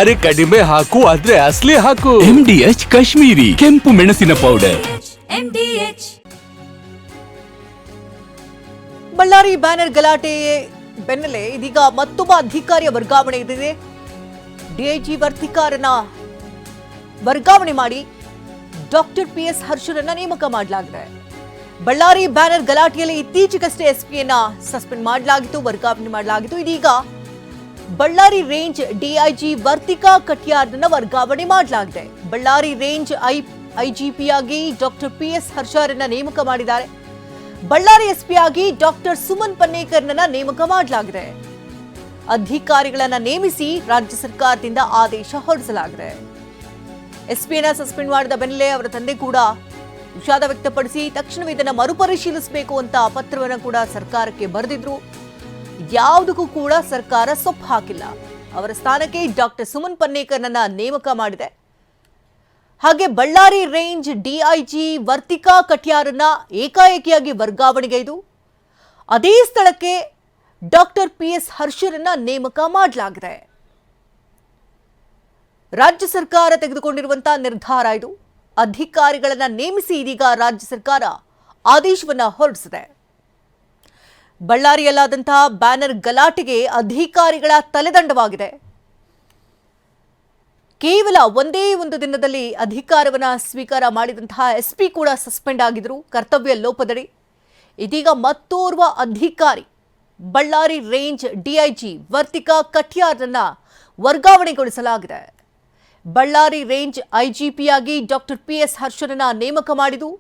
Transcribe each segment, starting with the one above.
ಅರೆ ಕಡಿಮೆ ಹಾಕು ಆದ್ರೆ ಅಸಲಿ ಹಾಕು. MDH ಕಾಶ್ಮೀರಿ ಕೆಂಪು ಮೆಣಸಿನ ಪೌಡರ್. ಬಳ್ಳಾರಿ ಬ್ಯಾನರ್ ಗಲಾಟೆ ಬೆನ್ನಲ್ಲೇ ಇದೀಗ ಮತ್ತೊಬ್ಬ ಅಧಿಕಾರಿಯ ವರ್ಗಾವಣೆ ಇದೆ. ಡಿಐಜಿ ವರ್ತಿಕಾರನ ವರ್ಗಾವಣೆ ಮಾಡಿ ಡಾಕ್ಟರ್ PS ಹರ್ಷರನ್ನ ನೇಮಕ ಮಾಡಲಾಗಿದೆ. ಬಳ್ಳಾರಿ ಬ್ಯಾನರ್ ಗಲಾಟೆಯಲ್ಲಿ ಇತ್ತೀಚೆಗಷ್ಟೇ ಎಸ್ಪಿಯನ್ನ ಸಸ್ಪೆಂಡ್ ಮಾಡಲಾಗಿತ್ತು, ವರ್ಗಾವಣೆ ಮಾಡಲಾಗಿತ್ತು. ಇದೀಗ ಬಳ್ಳಾರಿ ರೇಂಜ್ ಡಿಐಜಿ ವರ್ತಿಕಾ ಕಟ್ಯಾರ್ನ ವರ್ಗಾವಣೆ ಮಾಡಲಾಗಿದೆ. ಬಳ್ಳಾರಿ ರೇಂಜ್ ಐಜಿಪಿಯಾಗಿ ಡಾಕ್ಟರ್ PS ಹರ್ಷರನ್ನ ನೇಮಕ ಮಾಡಿದ್ದಾರೆ. ಬಳ್ಳಾರಿ ಎಸ್ಪಿಯಾಗಿ ಡಾಕ್ಟರ್ ಸುಮನ್ ಪನ್ನೇಕರ್ನನ್ನ ನೇಮಕ ಮಾಡಲಾಗಿದೆ. ಅಧಿಕಾರಿಗಳನ್ನ ನೇಮಿಸಿ ರಾಜ್ಯ ಸರ್ಕಾರದಿಂದ ಆದೇಶ ಹೊರಡಿಸಲಾಗಿದೆ. ಎಸ್ಪಿಯನ್ನ ಸಸ್ಪೆಂಡ್ ಮಾಡಿದ ಬೆನ್ನಲ್ಲೇ ಅವರ ತಂದೆ ಕೂಡ ವಿಷಾದ ವ್ಯಕ್ತಪಡಿಸಿ ತಕ್ಷಣವೇ ಇದನ್ನ ಮರುಪರಿಶೀಲಿಸಬೇಕು ಅಂತ ಪತ್ರವನ್ನು ಕೂಡ ಸರ್ಕಾರಕ್ಕೆ ಬರೆದಿದ್ರು. ಯಾವುದಕ್ಕೂ ಕೂಡ ಸರ್ಕಾರ ಸೊಪ್ಪು ಹಾಕಿಲ್ಲ. ಅವರ ಸ್ಥಾನಕ್ಕೆ ಡಾಕ್ಟರ್ ಸುಮನ್ ಪನ್ನೇಕರ್ನನ್ನ ನೇಮಕ ಮಾಡಿದೆ. ಹಾಗೆ ಬಳ್ಳಾರಿ ರೇಂಜ್ ಡಿಐಜಿ ವರ್ತಿಕಾ ಕಟ್ಯಾರನ್ನ ಏಕಾಏಕಿಯಾಗಿ ವರ್ಗಾವಣೆಗೈದು ಅದೇ ಸ್ಥಳಕ್ಕೆ ಡಾಕ್ಟರ್ PS ಹರ್ಷರನ್ನ ನೇಮಕ ಮಾಡಲಾಗಿದೆ. ರಾಜ್ಯ ಸರ್ಕಾರ ತೆಗೆದುಕೊಂಡಿರುವಂತಹ ನಿರ್ಧಾರ ಇದು. ಅಧಿಕಾರಿಗಳನ್ನ ನೇಮಿಸಿ ಇದೀಗ ರಾಜ್ಯ ಸರ್ಕಾರ ಆದೇಶವನ್ನ ಹೊರಡಿಸಿದೆ. ಬಳ್ಳಾರಿಯಲ್ಲಾದಂತಹ ಬ್ಯಾನರ್ ಗಲಾಟೆಗೆ ಅಧಿಕಾರಿಗಳ ತಲೆದಂಡವಾಗಿದೆ. ಕೇವಲ ಒಂದೇ ಒಂದು ದಿನದಲ್ಲಿ ಅಧಿಕಾರವನ್ನ ಸ್ವೀಕಾರ ಮಾಡಿದಂತಹ ಎಸ್ಪಿ ಕೂಡ ಸಸ್ಪೆಂಡ್ ಆಗಿದ್ರು ಕರ್ತವ್ಯ ಲೋಪದಡಿ. ಇದೀಗ ಮತ್ತೋರ್ವ ಅಧಿಕಾರಿ ಬಳ್ಳಾರಿ ರೇಂಜ್ ಡಿಐಜಿ ವರ್ತಿಕಾ ಕಟ್ಯಾರ್ನನ್ನ ವರ್ಗಾವಣೆಗೊಳಿಸಲಾಗಿದೆ. ಬಳ್ಳಾರಿ ರೇಂಜ್ ಐಜಿಪಿಯಾಗಿ ಡಾಕ್ಟರ್ PS ಹರ್ಷರನ್ನ ನೇಮಕ ಮಾಡಿದ್ದು,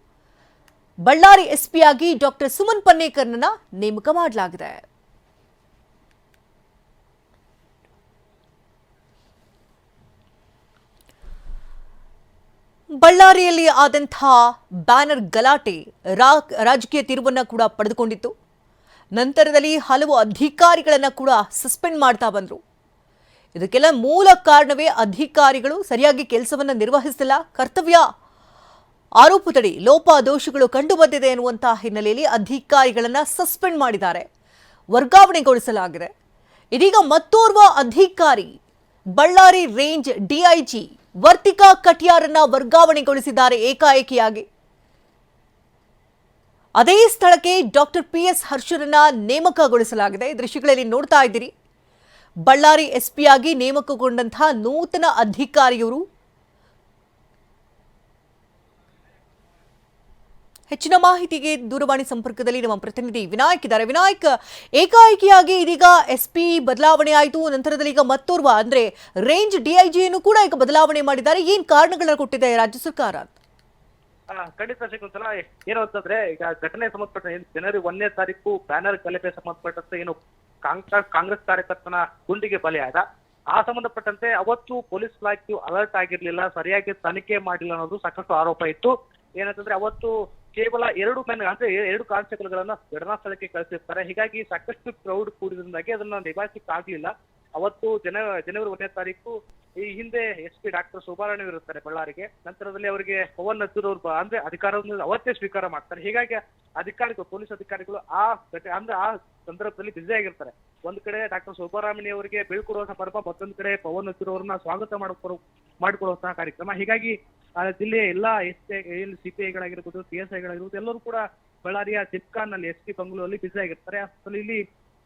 ಬಳ್ಳಾರಿ ಎಸ್ಪಿಯಾಗಿ ಡಾಕ್ಟರ್ ಸುಮನ್ ಪನ್ನೇಕರ್ನನ್ನ ನೇಮಕ ಮಾಡಲಾಗಿದೆ. ಬಳ್ಳಾರಿಯಲ್ಲಿ ಆದಂತಹ ಬ್ಯಾನರ್ ಗಲಾಟೆ ರಾಜಕೀಯ ತಿರುವನ್ನ ಕೂಡ ಪಡೆದುಕೊಂಡಿತ್ತು. ನಂತರದಲ್ಲಿ ಹಲವು ಅಧಿಕಾರಿಗಳನ್ನ ಕೂಡ ಸಸ್ಪೆಂಡ್ ಮಾಡ್ತಾ ಬಂದ್ರು. ಇದಕ್ಕೆಲ್ಲ ಮೂಲ ಕಾರಣವೇ ಅಧಿಕಾರಿಗಳು ಸರಿಯಾಗಿ ಕೆಲಸವನ್ನ ನಿರ್ವಹಿಸಿಲ್ಲ, ಕರ್ತವ್ಯ ಆರೋಪದಡಿ ಲೋಪದೋಷಗಳು ಕಂಡು ಬಂದಿದೆ ಎನ್ನುವಂತಹ ಹಿನ್ನೆಲೆಯಲ್ಲಿ ಅಧಿಕಾರಿಗಳನ್ನ ಸಸ್ಪೆಂಡ್ ಮಾಡಿದ್ದಾರೆ, ವರ್ಗಾವಣೆಗೊಳಿಸಲಾಗಿದೆ. ಇದೀಗ ಮತ್ತೋರ್ವ ಅಧಿಕಾರಿ ಬಳ್ಳಾರಿ ರೇಂಜ್ ಡಿಐಜಿ ವರ್ತಿಕಾ ಕಟ್ಯಾರನ್ನ ವರ್ಗಾವಣೆಗೊಳಿಸಿದ್ದಾರೆ ಏಕಾಏಕಿಯಾಗಿ. ಅದೇ ಸ್ಥಳಕ್ಕೆ ಡಾಕ್ಟರ್ PS ಹರ್ಷರನ್ನ ನೇಮಕಗೊಳಿಸಲಾಗಿದೆ. ದೃಶ್ಯಗಳಲ್ಲಿ ನೋಡ್ತಾ ಇದ್ದೀರಿ. ಬಳ್ಳಾರಿ ಎಸ್ಪಿಯಾಗಿ ನೇಮಕಗೊಂಡಂತಹ ನೂತನ ಅಧಿಕಾರಿಯವರು. ಹೆಚ್ಚಿನ ಮಾಹಿತಿಗೆ ದೂರವಾಣಿ ಸಂಪರ್ಕದಲ್ಲಿ ನಮ್ಮ ಪ್ರತಿನಿಧಿ ವಿನಾಯಕ್ ಇದ್ದಾರೆ. ವಿನಾಯಕ್, ಏಕಾಏಕಿಯಾಗಿ ಇದೀಗ ಎಸ್ಪಿ ಬದಲಾವಣೆ ಆಯಿತು, ನಂತರದಲ್ಲಿ ಈಗ ಮತ್ತೋರ್ವ ಅಂದ್ರೆ ರೇಂಜ್ ಡಿಐಜಿಯನ್ನು ಕೂಡ ಈಗ ಬದಲಾವಣೆ ಮಾಡಿದ್ದಾರೆ. ಏನ್ ಕಾರಣಗಳನ್ನ ಕೊಟ್ಟಿದೆ ರಾಜ್ಯ ಸರ್ಕಾರ? ಖಂಡಿತ ಶಕುಂತಲಾ, ಏನು ಅಂತಂದ್ರೆ ಈಗ ಘಟನೆ ಸಂಬಂಧಪಟ್ಟ ಜನವರಿ 1ನೇ ತಾರೀಕು ಬ್ಯಾನರ್ ಗಲಾಟೆ ಸಂಬಂಧಪಟ್ಟಂತೆ ಏನು ಕಾಂಗ್ರೆಸ್ ಕಾರ್ಯಕರ್ತನ ಗುಂಡಿಗೆ ಬಲಿಯಾದ, ಆ ಸಂಬಂಧಪಟ್ಟಂತೆ ಅವತ್ತು ಪೊಲೀಸ್ ಇಲಾಖೆ ಅಲರ್ಟ್ ಆಗಿರ್ಲಿಲ್ಲ, ಸರಿಯಾಗಿ ತನಿಖೆ ಮಾಡಿಲ್ಲ ಅನ್ನೋದು ಸಾಕಷ್ಟು ಆರೋಪ ಇತ್ತು. ಏನಂತಂದ್ರೆ ಅವತ್ತು ಕೇವಲ 2 ಕಾನ್ಸ್ಟೇಬಲ್ಗಳನ್ನ ಘಟನಾ ಸ್ಥಳಕ್ಕೆ ಕಳಿಸಿರ್ತಾರೆ. ಹೀಗಾಗಿ ಸಾಕಷ್ಟು ಕ್ರೌಡ್ ಕೂಡಿದ್ರಿಂದಾಗಿ ಅದನ್ನ ನಿಭಾಯಿಸಲಿಕ್ಕೆ ಆಗ್ಲಿಲ್ಲ. ಅವತ್ತು ಜನವರಿ 1ನೇ ತಾರೀಕು ಈ ಹಿಂದೆ SP ಡಾಕ್ಟರ್ ಶೋಭಾರಾಣಿ ಇರುತ್ತಾರೆ ಬಳ್ಳಾರಿಗೆ. ನಂತರದಲ್ಲಿ ಅವರಿಗೆ ಪವನ್ ನಜೂರ್ ಅವರು ಅಂದ್ರೆ ಅಧಿಕಾರವನ್ನು ಅವತ್ತೇ ಸ್ವೀಕಾರ ಮಾಡ್ತಾರೆ. ಹೀಗಾಗಿ ಅಧಿಕಾರಿಗಳು, ಪೊಲೀಸ್ ಅಧಿಕಾರಿಗಳು ಆ ಸಂದರ್ಭದಲ್ಲಿ ಬ್ಯುಸಿ ಆಗಿರ್ತಾರೆ. ಒಂದ್ ಕಡೆ ಡಾಕ್ಟರ್ ಶೋಭಾರಾಮಣಿ ಅವರಿಗೆ ಬೀಳ್ಕೊಡುವ ಸಂದರ್ಭ, ಮತ್ತೊಂದು ಕಡೆ ಪವನ್ ನಜೂರ್ ಅವರನ್ನ ಸ್ವಾಗತ ಮಾಡಿಕೊಳ್ಳುವಂತಹ ಕಾರ್ಯಕ್ರಮ. ಹೀಗಾಗಿ ಜಿಲ್ಲೆಯ ಎಲ್ಲಾ CPIಗಳಾಗಿರ್ಬೋದು, PSIಗಳಾಗಿರ್ಬೋದು ಎಲ್ಲರೂ ಕೂಡ ಬಳ್ಳಾರಿಯ ಸಿಪ್ಕಾನ್ ನಲ್ಲಿ SP ಬಂಗ್ಲೂರಲ್ಲಿ ಬ್ಯುಸಿ ಆಗಿರ್ತಾರೆ. ಇಲ್ಲಿ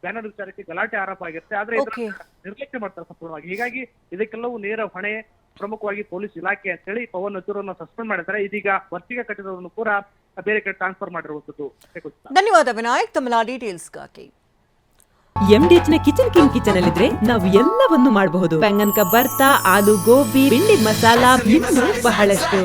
ಬ್ಯಾನರ್ ವಿಚಾರಕ್ಕೆ ಗಲಾಟೆ ಆರೋಪ ಆಗಿರುತ್ತೆ, ಆದ್ರೆ ನಿರ್ಲಕ್ಷ್ಯ ಮಾಡ್ತಾರೆ ಸಂಪೂರ್ಣವಾಗಿ. ಹೀಗಾಗಿ ಇದಕ್ಕೆಲ್ಲವೂ ನೇರ ಹೊಣೆ ಪ್ರಮುಖವಾಗಿ ಪೊಲೀಸ್ ಇಲಾಖೆ ಅಂತ ಹೇಳಿ ಪವನ್ ನಜೂರನ್ನ ಸಸ್ಪೆಂಡ್ ಮಾಡಿದ್ದಾರೆ. ಇದೀಗ ವರ್ತಿಕಾ ಕಟ್ಟಿದವರನ್ನು ಕೂಡ ಬೇರೆ ಕಡೆ ಟ್ರಾನ್ಸ್ಫರ್ ಮಾಡಿರುವಂತದ್ದು. ಧನ್ಯವಾದ ವಿನಾಯಕ್, ತಮ್ಮ ಡೀಟೇಲ್ಸ್ಗಾಗಿ. MDH ನ ಕಿಚನ್ ಅಲ್ಲಿದ್ರೆ ನಾವು ಎಲ್ಲವನ್ನು ಮಾಡಬಹುದು. ಬೆಂಗನ್ ಕಾ ಬರ್ತಾ, ಆಲೂ ಗೋಬಿ, ಭಿಂಡಿ ಮಸಾಲಾ, ಇನ್ನೂ ಬಹಳಷ್ಟು.